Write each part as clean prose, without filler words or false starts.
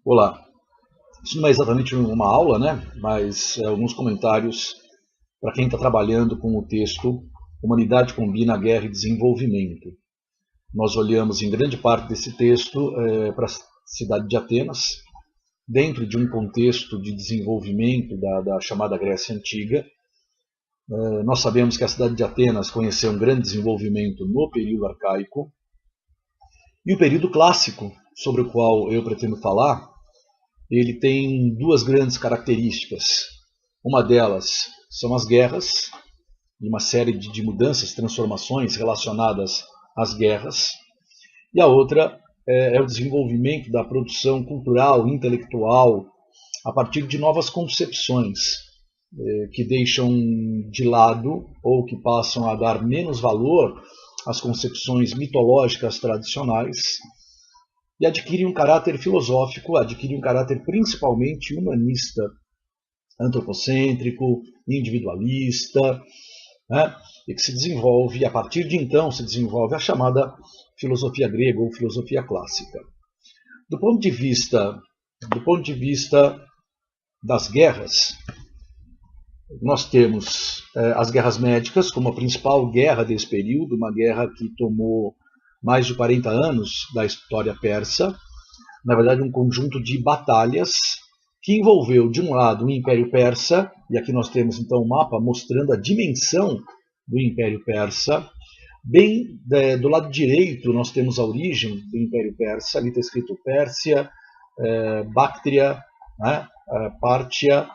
Olá, isso não é exatamente uma aula, né? Mas alguns comentários para quem está trabalhando com o texto Humanidade combina guerra e desenvolvimento. Nós olhamos em grande parte desse texto para a cidade de Atenas, dentro de um contexto de desenvolvimento da chamada Grécia Antiga. Nós sabemos que a cidade de Atenas conheceu um grande desenvolvimento no período arcaico, e o período clássico, sobre o qual eu pretendo falar, ele tem duas grandes características. Uma delas são as guerras, e uma série de mudanças, transformações relacionadas às guerras. E a outra é o desenvolvimento da produção cultural, intelectual, a partir de novas concepções que deixam de lado ou que passam a dar menos valor às concepções mitológicas tradicionais e adquirem um caráter filosófico, adquirem um caráter principalmente humanista, antropocêntrico, individualista, né? E que se desenvolve, a partir de então, se desenvolve a chamada filosofia grega ou filosofia clássica. Do ponto de vista das guerras, nós temos as guerras médicas como a principal guerra desse período, uma guerra que tomou mais de 40 anos da história persa, na verdade um conjunto de batalhas que envolveu, de um lado, o Império Persa, e aqui nós temos então um mapa mostrando a dimensão do Império Persa. Bem do lado direito nós temos a origem do Império Persa, ali está escrito Pérsia, Báctria, né, Pártia,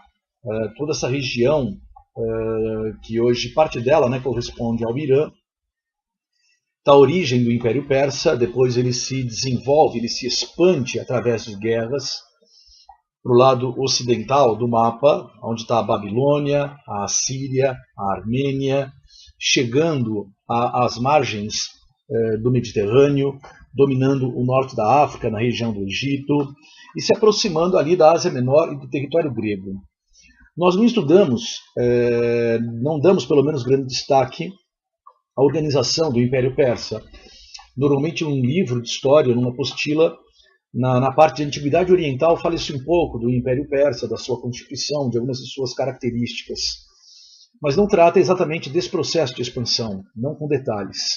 toda essa região que hoje parte dela, né, corresponde ao Irã. Da origem do Império Persa, depois ele se desenvolve, ele se expande através de guerras para o lado ocidental do mapa, onde está a Babilônia, a Assíria, a Armênia, chegando às margens do Mediterrâneo, dominando o norte da África, na região do Egito, e se aproximando ali da Ásia Menor e do território grego. Nós não estudamos, não damos pelo menos grande destaque à organização do Império Persa. Normalmente um livro de história, numa apostila, na parte de Antiguidade Oriental, fala-se um pouco do Império Persa, da sua constituição, de algumas de suas características, mas não trata exatamente desse processo de expansão, não com detalhes.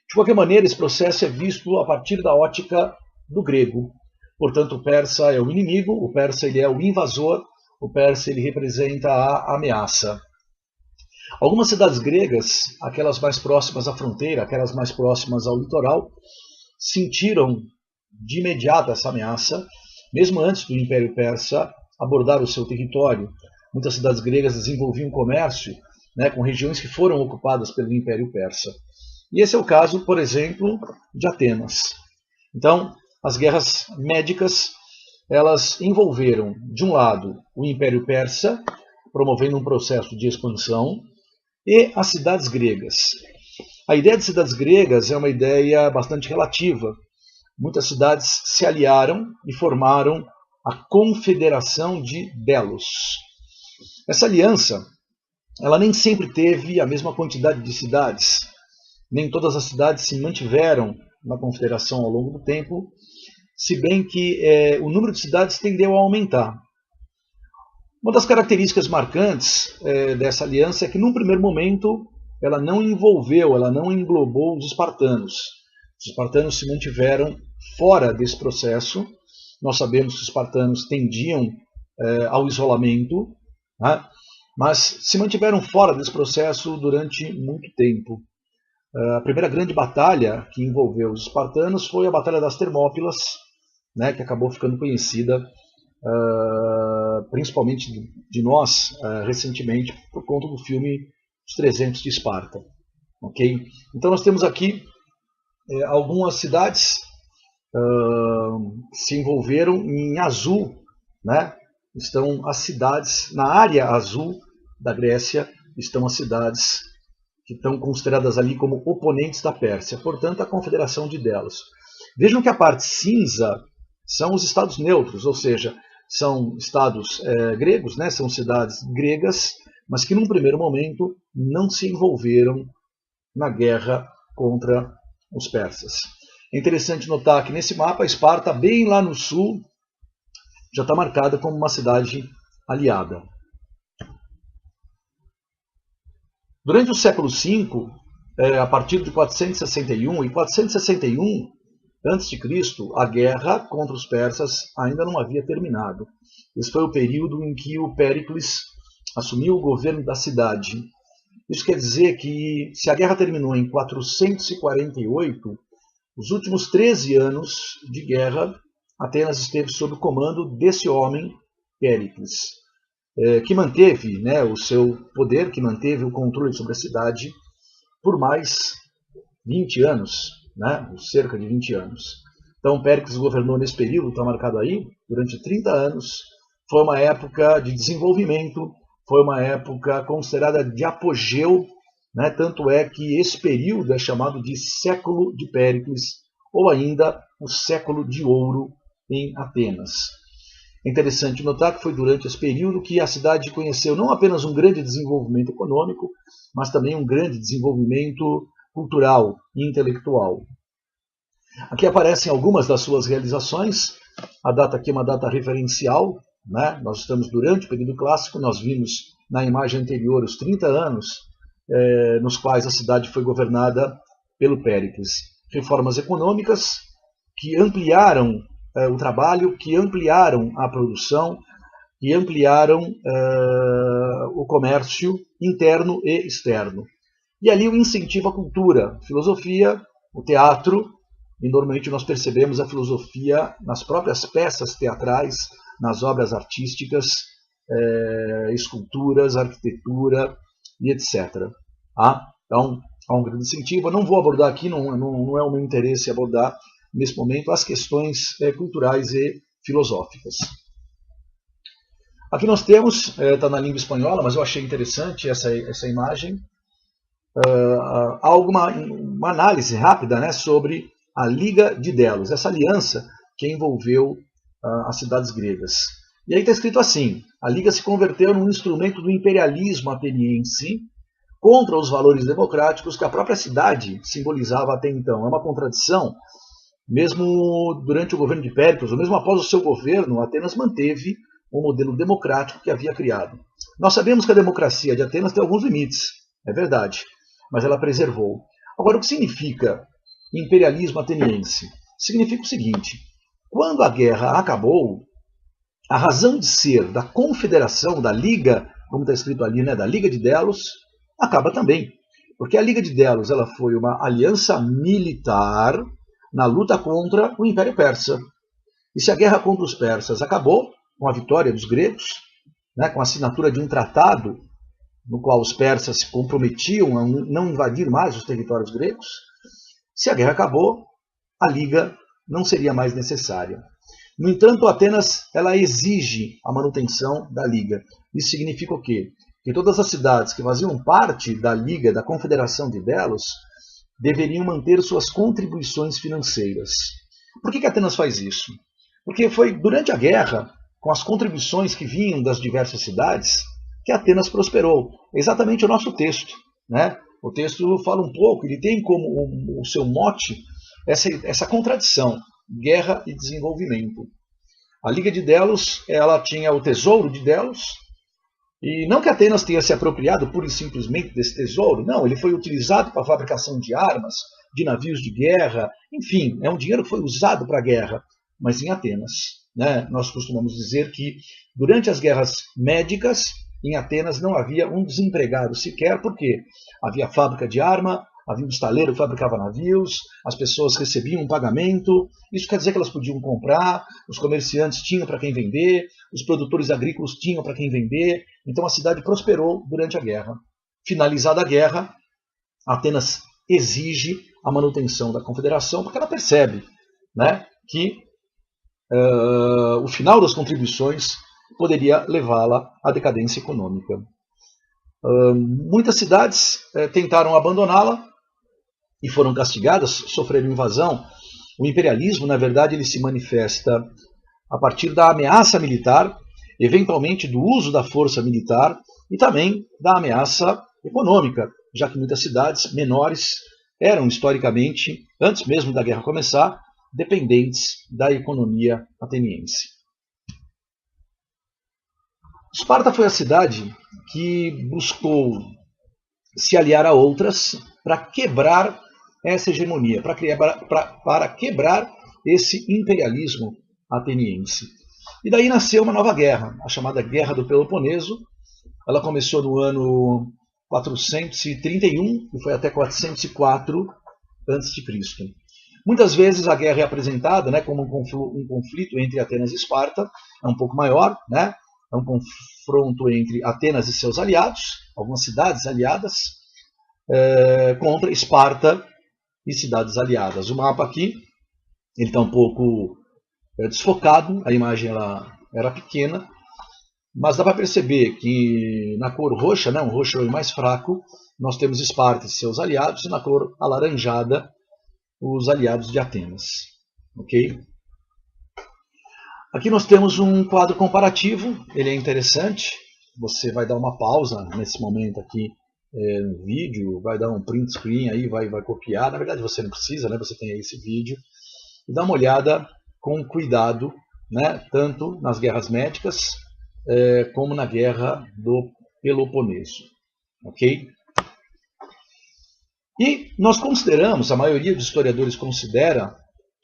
De qualquer maneira, esse processo é visto a partir da ótica do grego. Portanto, o persa é o inimigo, o persa ele é o invasor, o persa ele representa a ameaça. Algumas cidades gregas, aquelas mais próximas à fronteira, aquelas mais próximas ao litoral, sentiram de imediato essa ameaça, mesmo antes do Império Persa abordar o seu território. Muitas cidades gregas desenvolviam comércio, né, com regiões que foram ocupadas pelo Império Persa. E esse é o caso, por exemplo, de Atenas. Então, as guerras médicas, elas envolveram, de um lado, o Império Persa, promovendo um processo de expansão, e as cidades gregas. A ideia de cidades gregas é uma ideia bastante relativa. Muitas cidades se aliaram e formaram a Confederação de Delos. Essa aliança, ela nem sempre teve a mesma quantidade de cidades. Nem todas as cidades se mantiveram na Confederação ao longo do tempo, se bem que o número de cidades tendeu a aumentar. Uma das características marcantes dessa aliança é que, num primeiro momento, ela não envolveu, ela não englobou os espartanos. Os espartanos se mantiveram fora desse processo. Nós sabemos que os espartanos tendiam ao isolamento, né? Mas se mantiveram fora desse processo durante muito tempo. A primeira grande batalha que envolveu os espartanos foi a Batalha das Termópilas, né, que acabou ficando conhecida principalmente de nós recentemente por conta do filme Os 300 de Esparta. Okay? Então nós temos aqui algumas cidades que se envolveram em azul, né? Estão as cidades, na área azul da Grécia, estão as cidades que estão consideradas ali como oponentes da Pérsia, portanto a Confederação de Delos. Vejam que a parte cinza são os estados neutros, ou seja, são estados gregos, né? São cidades gregas, mas que num primeiro momento não se envolveram na guerra contra os persas. É interessante notar que nesse mapa, Esparta, bem lá no sul, já está marcada como uma cidade aliada. Durante o século V, a partir de 461 e 461 a.C., a guerra contra os persas ainda não havia terminado. Esse foi o período em que o Péricles assumiu o governo da cidade. Isso quer dizer que, se a guerra terminou em 448, os últimos 13 anos de guerra, Atenas esteve sob o comando desse homem, Péricles, que manteve, né, o seu poder, que manteve o controle sobre a cidade por mais 20 anos, né, cerca de 20 anos. Então, Péricles governou nesse período, está marcado aí, durante 30 anos. Foi uma época de desenvolvimento, foi uma época considerada de apogeu, né, tanto é que esse período é chamado de século de Péricles, ou ainda o século de ouro em Atenas. É interessante notar que foi durante esse período que a cidade conheceu não apenas um grande desenvolvimento econômico, mas também um grande desenvolvimento cultural e intelectual. Aqui aparecem algumas das suas realizações. A data aqui é uma data referencial, né? Nós estamos durante o período clássico, nós vimos na imagem anterior os 30 anos nos quais a cidade foi governada pelo Péricles. Reformas econômicas que ampliaram o trabalho, que ampliaram a produção, que ampliaram o comércio interno e externo. E ali o incentivo à cultura, filosofia, o teatro, e normalmente nós percebemos a filosofia nas próprias peças teatrais, nas obras artísticas, esculturas, arquitetura e etc. Então, há um grande incentivo. Eu não vou abordar aqui, não é o meu interesse abordar nesse momento as questões culturais e filosóficas. Aqui nós temos, está na língua espanhola, mas eu achei interessante essa imagem, há uma análise rápida, né, sobre a Liga de Delos, essa aliança que envolveu as cidades gregas. E aí está escrito assim: a Liga se converteu num instrumento do imperialismo ateniense contra os valores democráticos que a própria cidade simbolizava até então. É uma contradição. Mesmo durante o governo de Péricles, ou mesmo após o seu governo, Atenas manteve o modelo democrático que havia criado. Nós sabemos que a democracia de Atenas tem alguns limites, é verdade, mas ela preservou. Agora, o que significa imperialismo ateniense? Significa o seguinte: quando a guerra acabou, a razão de ser da confederação, da Liga, como está escrito ali, né, da Liga de Delos, acaba também. Porque a Liga de Delos ela foi uma aliança militar na luta contra o Império Persa. E se a guerra contra os persas acabou com a vitória dos gregos, né, com a assinatura de um tratado no qual os persas se comprometiam a não invadir mais os territórios gregos, se a guerra acabou, a Liga não seria mais necessária. No entanto, Atenas ela exige a manutenção da Liga. Isso significa o quê? Que todas as cidades que faziam parte da Liga, da Confederação de Delos, deveriam manter suas contribuições financeiras. Por que Atenas faz isso? Porque foi durante a guerra, com as contribuições que vinham das diversas cidades, que Atenas prosperou. É exatamente o nosso texto, né? O texto fala um pouco, ele tem como o seu mote essa contradição, guerra e desenvolvimento. A Liga de Delos, ela tinha o tesouro de Delos, e não que Atenas tenha se apropriado pura e simplesmente desse tesouro, não, ele foi utilizado para a fabricação de armas, de navios de guerra, enfim, é um dinheiro que foi usado para a guerra, mas em Atenas. Né? Nós costumamos dizer que durante as guerras médicas, em Atenas não havia um desempregado sequer, porque havia fábrica de arma, havia um estaleiro que fabricava navios, as pessoas recebiam um pagamento, isso quer dizer que elas podiam comprar, os comerciantes tinham para quem vender, os produtores agrícolas tinham para quem vender, então a cidade prosperou durante a guerra. Finalizada a guerra, Atenas exige a manutenção da confederação, porque ela percebe, né, que o final das contribuições poderia levá-la à decadência econômica. Muitas cidades tentaram abandoná-la e foram castigadas, sofreram invasão. O imperialismo, na verdade, ele se manifesta a partir da ameaça militar, eventualmente do uso da força militar e também da ameaça econômica, já que muitas cidades menores eram historicamente, antes mesmo da guerra começar, dependentes da economia ateniense. Esparta foi a cidade que buscou se aliar a outras para quebrar essa hegemonia, para quebrar esse imperialismo ateniense. E daí nasceu uma nova guerra, a chamada Guerra do Peloponeso. Ela começou no ano 431 e foi até 404 a.C. Muitas vezes a guerra é apresentada, né, como um conflito entre Atenas e Esparta, é um pouco maior, né, é um confronto entre Atenas e seus aliados, algumas cidades aliadas, contra Esparta e cidades aliadas. O mapa aqui ele está um pouco desfocado, a imagem ela era pequena, mas dá para perceber que na cor roxa, né, um roxo mais fraco, nós temos Esparta e seus aliados, e na cor alaranjada, os aliados de Atenas. Ok? Aqui nós temos um quadro comparativo, ele é interessante. Você vai dar uma pausa nesse momento aqui no vídeo, vai dar um print screen aí, vai copiar. Na verdade você não precisa, né? Você tem aí esse vídeo. E dá uma olhada com cuidado, né? Tanto nas guerras médicas como na guerra do Peloponeso. Ok? E nós consideramos, a maioria dos historiadores considera,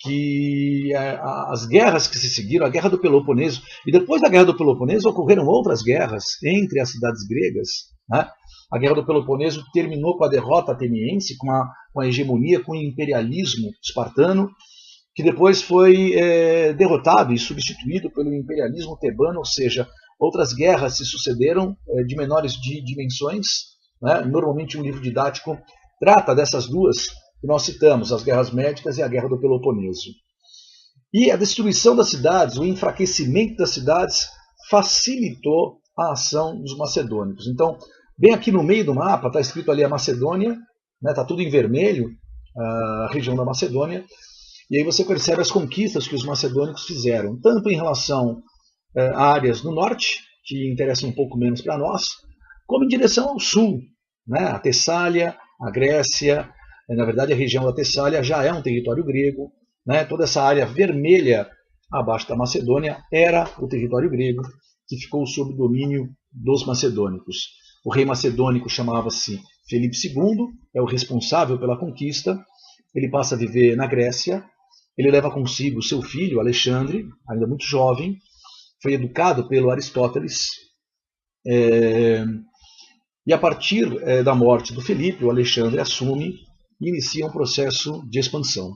que as guerras que se seguiram, a Guerra do Peloponeso, e depois da Guerra do Peloponeso ocorreram outras guerras entre as cidades gregas. Né? A Guerra do Peloponeso terminou com a derrota ateniense, com a hegemonia, com o imperialismo espartano, que depois foi derrotado e substituído pelo imperialismo tebano, ou seja, outras guerras se sucederam de menores dimensões. Né? Normalmente um livro didático trata dessas duas que nós citamos, as guerras médicas e a Guerra do Peloponeso. E a destruição das cidades, o enfraquecimento das cidades, facilitou a ação dos macedônicos. Então, bem aqui no meio do mapa, está escrito ali a Macedônia, está tudo em vermelho, a região da Macedônia, e aí você percebe as conquistas que os macedônicos fizeram, tanto em relação a áreas no norte, que interessam um pouco menos para nós, como em direção ao sul, a Tessália, a Grécia. Na verdade, a região da Tessália já é um território grego. Toda essa área vermelha abaixo da Macedônia era o território grego, que ficou sob domínio dos macedônicos. O rei macedônico chamava-se Felipe II, é o responsável pela conquista. Ele passa a viver na Grécia. Ele leva consigo seu filho, Alexandre, ainda muito jovem. Foi educado pelo Aristóteles. E a partir da morte do Felipe, o Alexandre assume e inicia um processo de expansão.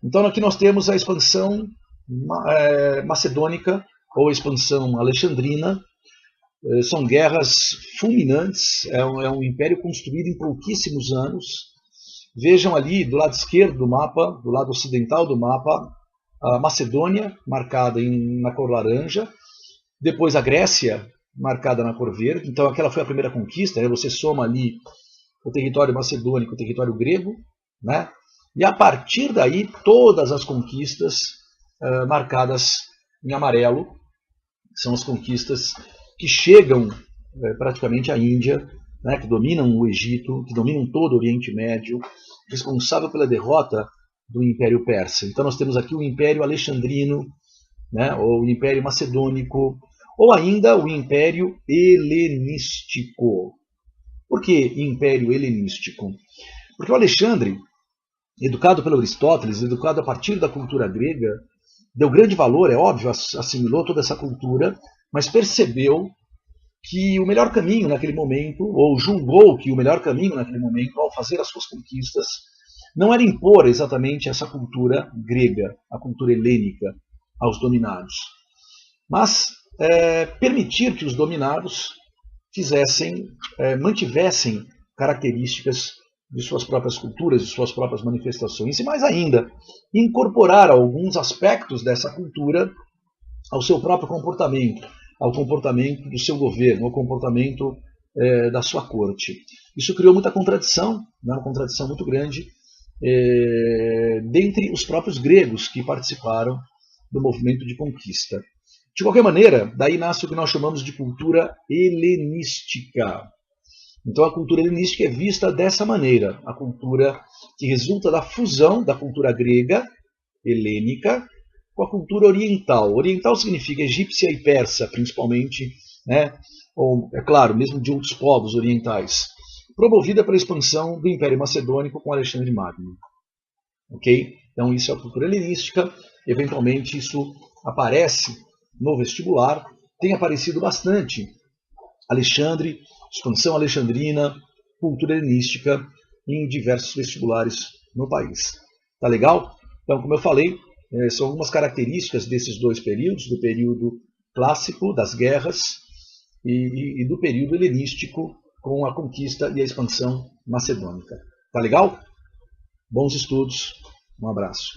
Então aqui nós temos a expansão macedônica ou a expansão alexandrina. São guerras fulminantes, é um império construído em pouquíssimos anos. Vejam ali do lado esquerdo do mapa, do lado ocidental do mapa, a Macedônia, marcada na cor laranja, depois a Grécia, marcada na cor verde. Então aquela foi a primeira conquista, você soma ali o território macedônico, o território grego, e a partir daí todas as conquistas marcadas em amarelo são as conquistas que chegam praticamente à Índia, que dominam o Egito, que dominam todo o Oriente Médio, responsável pela derrota do Império Persa. Então nós temos aqui o Império Alexandrino, ou o Império Macedônico, ou ainda o Império Helenístico. Por que Império Helenístico? Porque o Alexandre, educado pelo Aristóteles, educado a partir da cultura grega, deu grande valor, é óbvio, assimilou toda essa cultura, mas percebeu que o melhor caminho naquele momento, ou julgou que o melhor caminho naquele momento, ao fazer as suas conquistas, não era impor exatamente essa cultura grega, a cultura helênica, aos dominados, mas permitir que os dominados mantivessem características de suas próprias culturas, de suas próprias manifestações, e mais ainda, incorporar alguns aspectos dessa cultura ao seu próprio comportamento, ao comportamento do seu governo, ao comportamento da sua corte. Isso criou muita contradição, uma contradição muito grande, dentre os próprios gregos que participaram do movimento de conquista. De qualquer maneira, daí nasce o que nós chamamos de cultura helenística. Então a cultura helenística é vista dessa maneira, a cultura que resulta da fusão da cultura grega, helênica, com a cultura oriental. Oriental significa egípcia e persa, principalmente né? Ou, é claro, mesmo de outros povos orientais, promovida pela expansão do Império Macedônico com Alexandre Magno. Ok? Então isso é a cultura helenística, eventualmente isso aparece no vestibular, tem aparecido bastante. Alexandre, expansão alexandrina, cultura helenística em diversos vestibulares no país. Tá legal? Então, como eu falei, são algumas características desses dois períodos, do período clássico das guerras e do período helenístico com a conquista e a expansão macedônica. Tá legal? Bons estudos, um abraço.